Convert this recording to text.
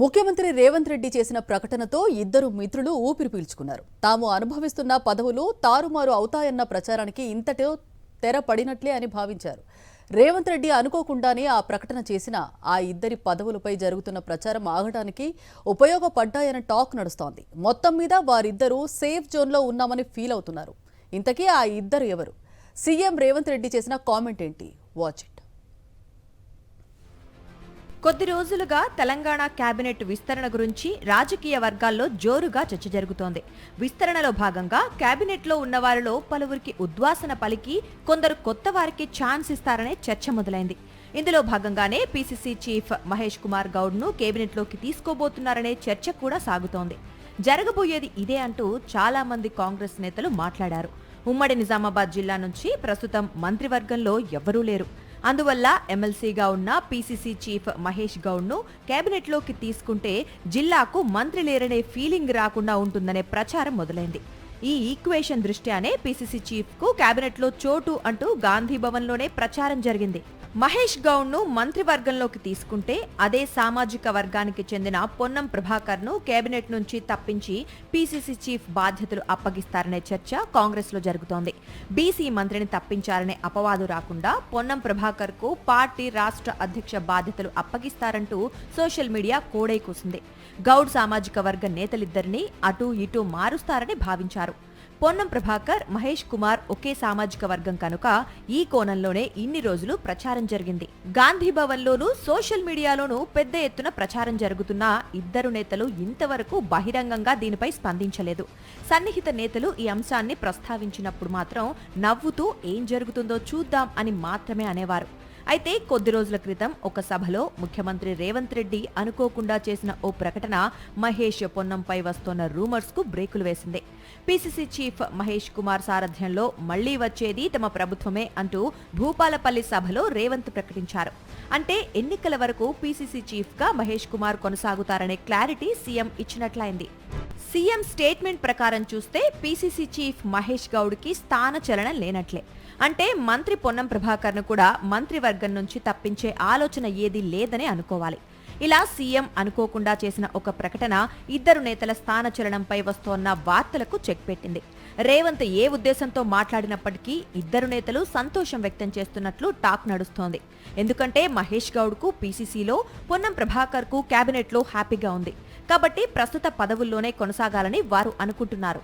ముఖ్యమంత్రి రేవంత్ రెడ్డి చేసిన ప్రకటనతో ఇద్దరు మిత్రులు ఊపిరి పీల్చుకున్నారు. తాము అనుభవిస్తున్న పదవులు తారుమారు అవుతాయన్న ప్రచారానికి ఇంతటో తెర పడినట్లే అని భావించారు. రేవంత్ రెడ్డి అనుకోకుండానే ఆ ప్రకటన చేసిన ఆ ఇద్దరి పదవులపై జరుగుతున్న ప్రచారం ఆగడానికి ఉపయోగపడ్డాయన్న టాక్ నడుస్తోంది. మొత్తం మీద వారిద్దరూ సేఫ్ జోన్లో ఉన్నామని ఫీల్ అవుతున్నారు. ఇంతకీ ఆ ఇద్దరు ఎవరు? సీఎం రేవంత్ రెడ్డి చేసిన కామెంట్ ఏంటి? Watch it. కొద్ది రోజులుగా తెలంగాణ కేబినెట్ విస్తరణ గురించి రాజకీయ వర్గాల్లో జోరుగా చర్చ జరుగుతోంది. విస్తరణలో భాగంగా కేబినెట్లో ఉన్నవారిలో పలువురికి ఉద్వాసన పలికి కొందరు కొత్త వారికి ఛాన్స్ ఇస్తారనే చర్చ మొదలైంది. ఇందులో భాగంగానే పీసీసీ చీఫ్ మహేష్ కుమార్ గౌడ్ను కేబినెట్లోకి తీసుకోబోతున్నారనే చర్చ కూడా సాగుతోంది. జరగబోయేది ఇదే అంటూ చాలా మంది కాంగ్రెస్ నేతలు మాట్లాడారు. ఉమ్మడి నిజామాబాద్ జిల్లా నుంచి ప్రస్తుతం మంత్రివర్గంలో ఎవ్వరూ లేరు. అందువల్ల ఎమ్మెల్సీగా ఉన్న పీసీసీ చీఫ్ మహేష్ గౌడ్ను కేబినెట్లోకి తీసుకుంటే జిల్లాకు మంత్రి లేరనే ఫీలింగ్ రాకుండా ఉంటుందనే ప్రచారం మొదలైంది. ఈ ఈక్వేషన్ దృష్ట్యానే పీసీసీ చీఫ్కు కేబినెట్లో చోటు అంటూ గాంధీ భవన్లోనే ప్రచారం జరిగింది. మహేష్ గౌడ్ను మంత్రివర్గంలోకి తీసుకుంటే అదే సామాజిక వర్గానికి చెందిన పొన్నం ప్రభాకర్ను కేబినెట్ నుంచి తప్పించి పీసీసీ చీఫ్ బాధ్యతలు అప్పగిస్తారనే చర్చ కాంగ్రెస్లో జరుగుతోంది. బీసీ మంత్రిని తప్పించారనే అపవాదు రాకుండా పొన్నం ప్రభాకర్కు పార్టీ రాష్ట్ర అధ్యక్ష బాధ్యతలు అప్పగిస్తారంటూ సోషల్ మీడియా కోడై కూసింది. గౌడ్ సామాజిక వర్గ నేతలిద్దరినీ అటూ ఇటూ మారుస్తారని భావించారు. పొన్నం ప్రభాకర్, మహేష్ కుమార్ ఒకే సామాజిక వర్గం కనుక ఈ కోణంలోనే ఇన్ని రోజులు ప్రచారం జరిగింది. గాంధీ భవన్లోనూ సోషల్ మీడియాలోనూ పెద్ద ఎత్తున ప్రచారం జరుగుతున్నా ఇద్దరు నేతలు ఇంతవరకు బహిరంగంగా దీనిపై స్పందించలేదు. సన్నిహిత నేతలు ఈ అంశాన్ని ప్రస్తావించినప్పుడు మాత్రం నవ్వుతూ ఏం జరుగుతుందో చూద్దాం అని మాత్రమే అనేవారు. అయితే కొద్ది రోజుల క్రితం ఒక సభలో ముఖ్యమంత్రి రేవంత్ రెడ్డి అనుకోకుండా చేసిన ఓ ప్రకటన మహేష్ పొన్నంపై వస్తోన్న రూమర్స్ కు బ్రేకులు వేసింది. పీసీసీ చీఫ్ మహేష్ కుమార్ సారథ్యంలో మళ్లీ వచ్చేది తమ ప్రభుత్వమే అంటూ భూపాలపల్లి సభలో రేవంత్ ప్రకటించారు. అంటే ఎన్నికల వరకు పీసీసీ చీఫ్ గా మహేష్ కుమార్ కొనసాగుతారనే క్లారిటీ సీఎం ఇచ్చినట్లయింది. సీఎం స్టేట్మెంట్ ప్రకారం చూస్తే పీసీసీ చీఫ్ మహేష్ గౌడ్కి స్థానచలనం లేనట్లే. అంటే మంత్రి పొన్నం ప్రభాకర్ను కూడా మంత్రివర్గం నుంచి తప్పించే ఆలోచన ఏదీ లేదని అనుకోవాలి. ఇలా సీఎం అనుకోకుండా చేసిన ఒక ప్రకటన ఇద్దరు నేతల స్థానచలనంపై వస్తోన్న వార్తలకు చెక్ పెట్టింది. రేవంత్ ఏ ఉద్దేశంతో మాట్లాడినప్పటికీ ఇద్దరు నేతలు సంతోషం వ్యక్తం చేస్తున్నట్లు టాక్ నడుస్తోంది. ఎందుకంటే మహేష్ గౌడ్కు పీసీసీలో, పొన్నం ప్రభాకర్కు కేబినెట్లో హ్యాపీగా ఉంది కాబట్టి ప్రస్తుత పదవుల్లోనే కొనసాగాలని వారు అనుకుంటున్నారు.